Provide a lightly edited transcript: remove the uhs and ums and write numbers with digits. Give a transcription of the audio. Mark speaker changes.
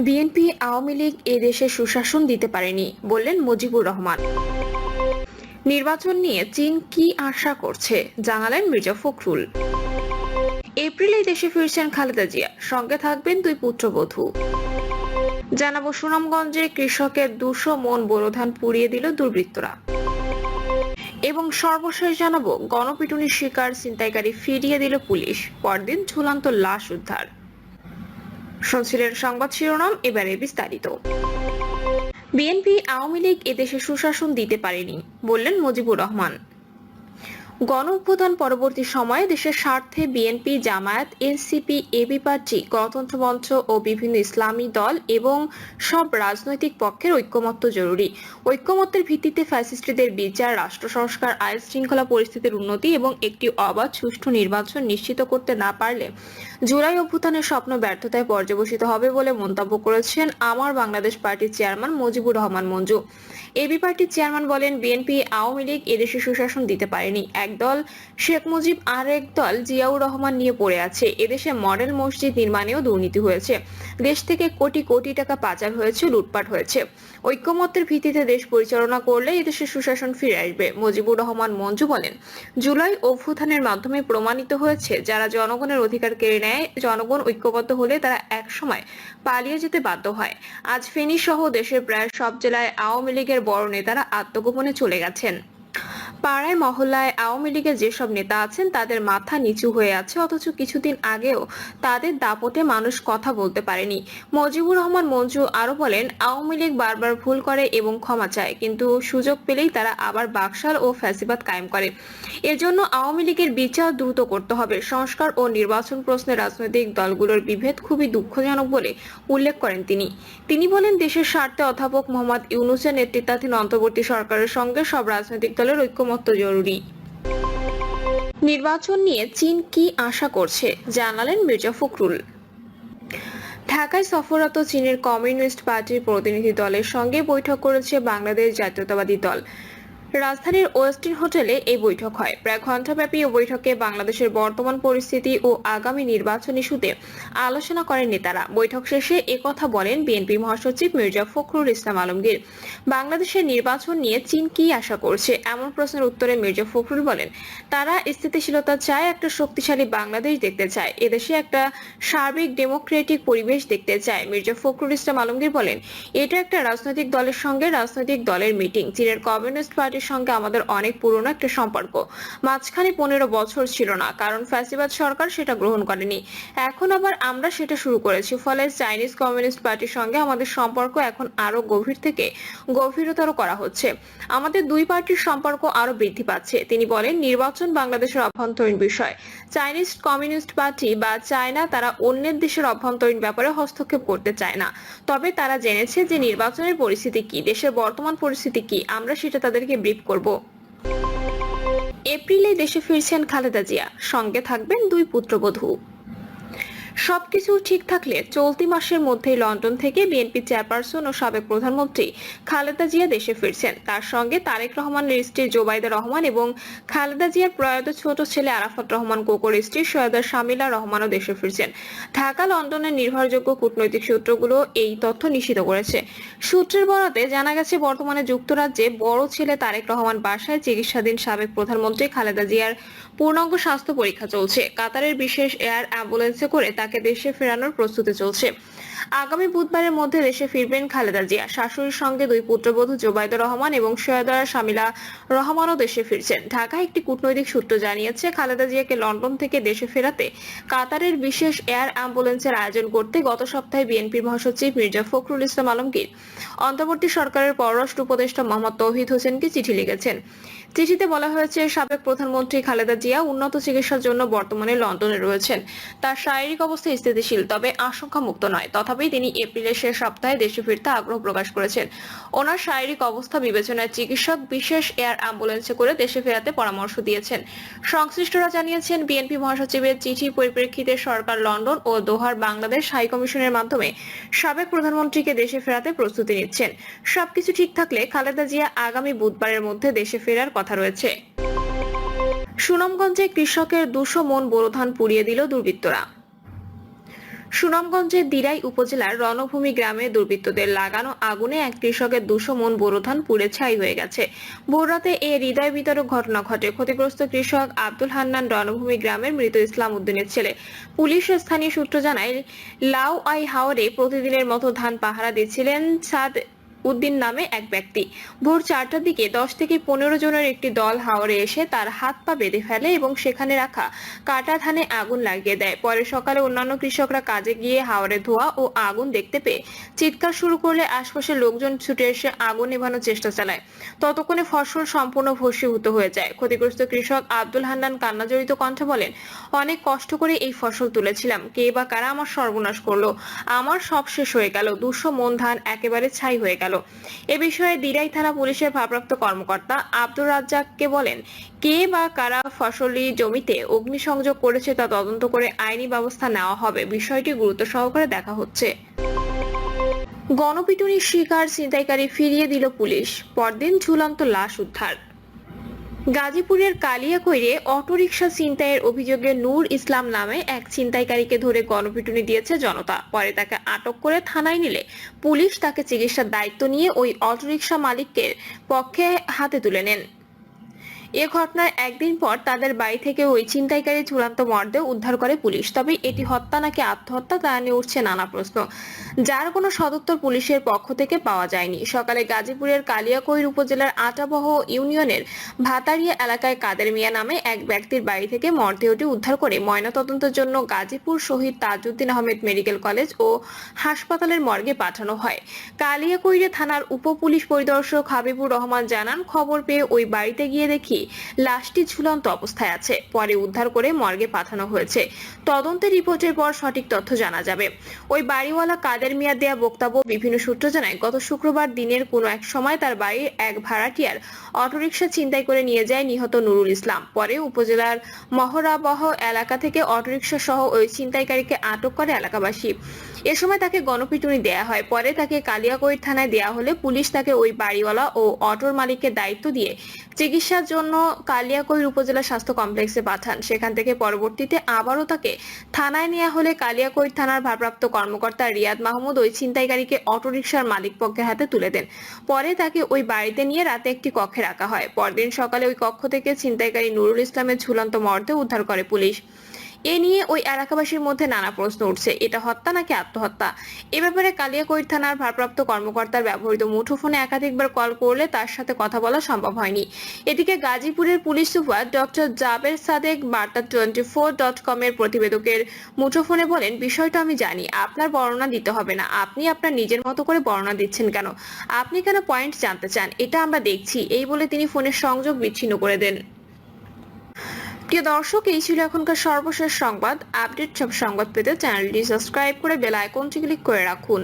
Speaker 1: BNP Awami League এদেশে সুশাসন দিতে পারেনি বললেন মুজিবুর রহমান। নির্বাচন নিয়ে চীন কি আশা করছে জানালেন মির্জা ফখরুল। এপ্রিলে দেশে ফিরছেন খালেদা জিয়া, সঙ্গে থাকবেন দুই পুত্রবধূ। জানাবো সুনামগঞ্জে কৃষকের 200 মন বোরো ধান পুড়িয়ে দিল দুর্বৃত্তরা। এবং সর্বশেষ জানাবো গণপিটুনির শিকার ছিনতাইকারী ফিরিয়ে দিল পুলিশ, পরদিন ঝুলন্ত লাশ উদ্ধার। শুনছিলেন সংবাদ শিরোনাম, এবারে বিস্তারিত। বিএনপি আওয়ামী লীগ এদেশে সুশাসন দিতে পারেনি বললেন মুজিবুর রহমান। গণ অভ্যুত্থান পরবর্তী সময়ে দেশের স্বার্থে BNP, Jamaat, NCP, AB party, Ganatantra Mancha ও বিভিন্ন ইসলামী দল এবং সব রাজনৈতিক পক্ষের ঐক্যমত্য জরুরি। ঐক্যমত্যের ভিত্তিতে ফ্যাসিস্টদের বিচার, রাষ্ট্র সংস্কার, আইন শৃঙ্খলা পরিস্থিতির উন্নতি এবং একটি অবাধ সুষ্ঠু নির্বাচন নিশ্চিত করতে না পারলে জুলাই অভ্যুত্থানের স্বপ্ন ব্যর্থতায় পর্যবসিত হবে বলে মন্তব্য করেছেন আমার বাংলাদেশ পার্টির চেয়ারম্যান মুজিবুর রহমান মঞ্জু। এবি পার্টির চেয়ারম্যান বলেন, বিএনপি আওয়ামী লীগ এদেশে সুশাসন দিতে পারেনি। একদল শেখ মুজিব আর এক দল জিয়াউর রহমান নিয়ে পড়ে আছে। এদেশে মডেল মসজিদ নির্মাণেও দুর্নীতি হয়েছে, দেশ থেকে কোটি কোটি টাকা পাচার হয়েছে, লুটপাট হয়েছে। ঐক্যমত্যের ভিত্তিতে দেশ পরিচালনা করলে এদেশে সুশাসন ফিরে আসবে। মুজিবুর রহমান মঞ্জু বলেন, জুলাই অভ্যুত্থানের মাধ্যমে প্রমাণিত হয়েছে যারা জনগণের অধিকার কেড়ে নেয়, জনগণ ঐক্যবদ্ধ হলে তারা একসময় পালিয়ে যেতে বাধ্য হয়। আজ ফেনী সহ দেশের প্রায় সব জেলায় আওয়ামী লীগের বড় নেতারা আত্মগোপনে চলে গেছেন। পাড়ায় মহল্লায় আওয়ামী লীগের যেসব নেতা আছেন তাদের মাথা নিচু হয়ে আছে, অথচ কিছুদিন আগেও তাদের দাপটে মানুষ কথা বলতে পারেনি। মুজিবুর রহমান মঞ্জু আরো বলেন, আওয়ামী লীগ বারবার ভুল করে এবং ক্ষমা চায়, কিন্তু সুযোগ পেলেই তারা আবার বাকশাল ও ফ্যাসিবাদ কায়েম করে। এর জন্য আওয়ামী লীগের বিচার দ্রুত করতে হবে। সংস্কার ও নির্বাচন প্রশ্নে রাজনৈতিক দলগুলোর বিভেদ খুবই দুঃখজনক বলে উল্লেখ করেন তিনি বলেন, দেশের স্বার্থে অধ্যাপক মোহাম্মদ ইউনূসের নেতৃত্বাধীন অন্তর্বর্তী সরকারের সঙ্গে সব রাজনৈতিক দলের ঐক্যমত্য জরুরি। নির্বাচন নিয়ে চীন কি আশা করছে জানালেন মির্জা ফখরুল। ঢাকায় সফররত চীনের কমিউনিস্ট পার্টির প্রতিনিধি দলের সঙ্গে বৈঠক করেছে বাংলাদেশ জাতীয়তাবাদী দল। রাজধানীর ওয়েস্টিন হোটেলে এই বৈঠক হয়। প্রায় ঘণ্টাব্যাপী এই বৈঠকে বাংলাদেশের বর্তমান পরিস্থিতি ও আগামী নির্বাচন ইস্যুতে আলোচনা করেন নেতারা। বৈঠক শেষে একথা বলেন বিএনপি মহাসচিব মির্জা ফখরুল ইসলাম আলমগীর। বাংলাদেশের নির্বাচন নিয়ে চীন কি আশা করছে এমন প্রশ্নের উত্তরে মির্জা ফখরুল বলেন, তারা স্থিতিশীলতা চায়, একটা শক্তিশালী বাংলাদেশ দেখতে চায়, এদেশে একটা সার্বিক ডেমোক্রেটিক পরিবেশ দেখতে চায়। মির্জা ফখরুল ইসলাম আলমগীর বলেন, এটা একটা রাজনৈতিক দলের সঙ্গে রাজনৈতিক দলের মিটিং। চীনের কমিউনিস্ট পার্টি সঙ্গে আমাদের অনেক পুরনো একটা সম্পর্ক, মাঝখানে 15 বছর ছিল না, কারণ ফ্যাসিবাদ সরকার সেটা গ্রহণ করেনি। এখন আবার আমরা সেটা শুরু করেছি, ফলে চাইনিজ কমিউনিস্ট পার্টির সঙ্গে আমাদের সম্পর্ক এখন আরো গভীর থেকে গভীরতর করা হচ্ছে। আমাদের দুই পার্টির সম্পর্ক আরো বৃদ্ধি পাচ্ছে। তিনি বলেন, নির্বাচন বাংলাদেশের অভ্যন্তরীণ বিষয়। চাইনিজ কমিউনিস্ট পার্টি বা চায়না তারা অন্যের দেশের অভ্যন্তরীণ ব্যাপারে হস্তক্ষেপ করতে চায় না, তবে তারা জেনেছে যে নির্বাচনের পরিস্থিতি কি, দেশের বর্তমান পরিস্থিতি কি, আমরা সেটা তাদেরকে ব্রিফ করব। এপ্রিলে দেশে ফিরছেন খালেদা জিয়া, সঙ্গে থাকবেন দুই পুত্রবধূ। সবকিছু ঠিক থাকলে চলতি মাসের মধ্যেই লন্ডন থেকে বিএনপি চেয়ারপারসন ও সাবেক প্রধানমন্ত্রী খালেদা জিয়া দেশে ফিরছেন। তার সঙ্গে তারেক রহমানের স্ত্রী জোবাইদা রহমান এবং খালেদা জিয়ার প্রয়াত ছোট ছেলে আরাফাত রহমান কোকোর স্ত্রী সৈয়দা শামিলা রহমানও দেশে ফিরছেন। ঢাকা লন্ডনের নির্ভরযোগ্য কূটনৈতিক সূত্রগুলো এই তথ্য নিশ্চিত করেছে। সূত্রের বরাতে জানা গেছে, বর্তমানে যুক্তরাজ্যে বড় ছেলে তারেক রহমান বাসায় চিকিৎসাধীন সাবেক প্রধানমন্ত্রী খালেদা জিয়ার পূর্ণাঙ্গ স্বাস্থ্য পরীক্ষা চলছে। কাতারের বিশেষ এয়ার অ্যাম্বুলেন্সে করে তাকে দেশে ফেরানোর প্রস্তুতি চলছে। আগামী বুধবারের মধ্যে দেশে ফিরবেন খালেদা জিয়া। শাশুড়ির সঙ্গে দুই পুত্রবধূ জোবাইদা রহমান এবং সৈয়দা শামিলা রহমানও দেশে ফিরছেন। ঢাকায় একটি কূটনৈতিক সূত্র জানিয়েছে, খালেদা জিয়াকে লন্ডন থেকে দেশে ফেরাতে কাতারের বিশেষ এয়ার অ্যাম্বুলেন্সের আয়োজন করতে গত সপ্তাহে বিএনপির মহাসচিব মির্জা ফখরুল ইসলাম আলমগীর অন্তর্বর্তী সরকারের পররাষ্ট্র উপদেষ্টা মোহাম্মদ তৌহিদ হোসেনকে চিঠি লিখেছেন। চিঠিতে বলা হয়েছে, সাবেক প্রধানমন্ত্রী খালেদা জিয়া উন্নত চিকিৎসার জন্য বর্তমানে লন্ডনে রয়েছেন। তার শারীরিক অবস্থা স্থিতিশীল, তবে আশঙ্কা মুক্ত নয়। তথাপি তিনি এপ্রিলের শেষ সপ্তাহে দেশে ফিরতে আগ্রহ প্রকাশ করেছেন। ওনার শারীরিক অবস্থা বিবেচনায় চিকিৎসক বিশেষ এয়ার অ্যাম্বুলেন্সে করে দেশে ফেরাতে পরামর্শ দিয়েছেন। সংশ্লিষ্টরা জানিয়েছেন, বিএনপি মহাসচিবের চিঠির পরিপ্রেক্ষিতে সরকার লন্ডন ও দোহার বাংলাদেশ হাই কমিশনের মাধ্যমে সাবেক প্রধানমন্ত্রীকে দেশে ফেরাতে প্রস্তুতি নিচ্ছেন। সবকিছু ঠিক থাকলে খালেদা জিয়া আগামী বুধবারের মধ্যে দেশে ফেরার কথা রয়েছে। সুনামগঞ্জে কৃষকের 200 মন বোরো ধান পুড়িয়ে দিল দুর্বৃত্তরা। সুনামগঞ্জের দিরাই উপজেলার রণভূমি গ্রামে দুর্বৃত্তদের লাগানো আগুনে এক কৃষকের 200 মণ বোরো ধান পুড়ে ছাই হয়ে গেছে। ভোররাতে এ হৃদয় বিতরক ঘটনা ঘটে। ক্ষতিগ্রস্ত কৃষক আব্দুল হান্নান রণভূমি গ্রামের মৃত ইসলাম উদ্দিনের ছেলে। পুলিশ স্থানীয় সূত্র জানায়, লাউ আই হাওরে প্রতিদিনের মতো ধান পাহারা দিচ্ছিলেন সাদ উদ্দিন নামে এক ব্যক্তি। ভোর 4টার দিকে 10 থেকে 15 জনের একটি দল হাওরে এসে তার হাত পা বেঁধে ফেলে এবং সেখানে রাখা কাটা ধানে আগুন লাগিয়ে দেয়। পরে সকালে অন্যান্য কৃষকরা কাজে গিয়ে হাওরে ধোঁয়া ও আগুন দেখতে পেয়ে চিৎকার শুরু করলে আশপাশের লোকজন ছুটে এসে আগুন নেভানোর চেষ্টা চালায়। ততক্ষণে ফসল সম্পূর্ণ ভস্মীভূত হয়ে যায়। ক্ষতিগ্রস্ত কৃষক আব্দুল হান্নান কান্নাজড়িত কণ্ঠে বলেন, অনেক কষ্ট করে এই ফসল তুলেছিলাম, কে বা কারা আমার সর্বনাশ করলো। আমার সব শেষ হয়ে গেল। 200 মণ ধান একেবারে ছাই হয়ে গেল। এ বিষয়ে দিরাই থানা পুলিশের ভারপ্রাপ্ত কর্মকর্তা আব্দুর রাজ্জাককে বলেন, কে বা কারা ফসলি জমিতে অগ্নিসংযোগ করেছে তা তদন্ত করে আইনি ব্যবস্থা নেওয়া হবে। বিষয়টি গুরুত্ব সহকারে দেখা হচ্ছে। গণপিটুনির শিকার ছিনতাইকারী ফিরিয়ে দিল পুলিশ। পরদিন ঝুলন্ত লাশ উদ্ধার। গাজীপুরের কালিয়াকৈরে অটোরিকশা ছিনতাইয়ের অভিযোগে নূর ইসলাম নামে এক ছিনতাইকারীকে ধরে গণপিটুনি দিয়েছে জনতা। পরে তাকে আটক করে থানায় নিলে পুলিশ তাকে চিকিৎসার দায়িত্ব নিয়ে ওই অটোরিকশা মালিকের পক্ষে হাতে তুলে নেন। এ ঘটনার একদিন পর তাদের বাড়ি থেকে ওই ছিনতাইকারী চূড়ান্ত মরদেহ উদ্ধার করে পুলিশ। তবে এটি হত্যা নাকি আত্মহত্যা তা নিয়ে উঠছে নানা প্রশ্ন, যার কোনো সদুত্তর পুলিশের পক্ষ থেকে পাওয়া যায়নি। সকালে গাজীপুরের কালিয়াকৈর উপজেলার আটাবহ ইউনিয়নের ভাতারিয়া এলাকায় কাদের মিয়া নামে এক ব্যক্তির বাড়ি থেকে মরদেহটি উদ্ধার করে ময়নাতদন্তের জন্য গাজীপুর শহীদ তাজউদ্দিন আহমেদ মেডিকেল কলেজ ও হাসপাতালের মর্গে পাঠানো হয়। কালিয়াকৈরে থানার উপ পুলিশ পরিদর্শক হাবিবুর রহমান জানান, খবর পেয়ে ওই বাড়িতে গিয়ে দেখি লাশটি ঝুলন্ত অবস্থায় আছে। পরে উদ্ধার করে মর্গে পাঠানো হয়েছে। তদন্তের রিপোর্টের পর সঠিক তথ্য জানা যাবে। ওই বাড়িওয়ালা কাদের মিয়া দেয়া বক্তব্য বিভিন্ন সূত্র জানায়, গত শুক্রবার দিনের কোনো এক সময় তার বাড়ির এক ভাড়াটিয়ার অটোরিকশা ছিনতাই করে নিয়ে যায় নিহত নুরুল ইসলাম। পরে উপজেলার মহরাবহ এলাকা থেকে অটোরিকশা সহ ওই ছিনতাইকারীকে আটক করে এলাকাবাসী। এ সময় তাকে গণপিটুনি দেয়া হয়। পরে তাকে কালিয়াকৈর থানায় দেয়া হলে পুলিশ তাকে ওই বাড়িওয়ালা ও অটোর মালিককে দায়িত্ব দিয়ে চিকিৎসার জন্য কালিয়াকৈর উপজেলা স্বাস্থ্য কমপ্লেক্সে পাঠান। সেখান থেকে পরবর্তীতে আবারও তাকে থানায় নেওয়া হলে কালিয়াকৈর থানার ভারপ্রাপ্ত কর্মকর্তা রিয়াদ মাহমুদ ওই ছিনতাইকারীকে অটোরিকশার মালিক পক্ষের হাতে তুলে দেন। পরে তাকে ওই বাড়িতে নিয়ে রাতে একটি কক্ষে রাখা হয়। পরদিন সকালে ওই কক্ষ থেকে ছিনতাইকারী নুরুল ইসলামের ঝুলন্ত মরদেহ উদ্ধার করে পুলিশ। এ নিয়ে ওই এলাকাবাসীর মধ্যে নানা প্রশ্ন উঠছে, এটা হত্যা নাকি আত্মহত্যা। এ ব্যাপারে কালিয়াকৈর থানার ভারপ্রাপ্ত কর্মকর্তার ব্যবহৃত মুঠোফোনে একাধিকবার কল করলে তার সাথে কথা বলা সম্ভব হয়নি। এদিকে গাজীপুরের police super doctor Jaber Sadek Barta 24.com এর প্রতিবেদকের মুঠোফোনে বলেন, বিষয়টা আমি জানি, আপনার বর্ণনা দিতে হবে না। আপনি আপনার নিজের মতো করে বর্ণনা দিচ্ছেন কেন? আপনি কেন পয়েন্ট জানতে চান? এটা আমরা দেখছি। এই বলে তিনি ফোনের সংযোগ বিচ্ছিন্ন করে দেন। প্রিয় দর্শক, এই ছিল এখনকার সর্বশেষ সংবাদ। আপডেট সব সংবাদ পেতে চ্যানেলটি সাবস্ক্রাইব করে বেল আইকনটি ক্লিক করে রাখুন।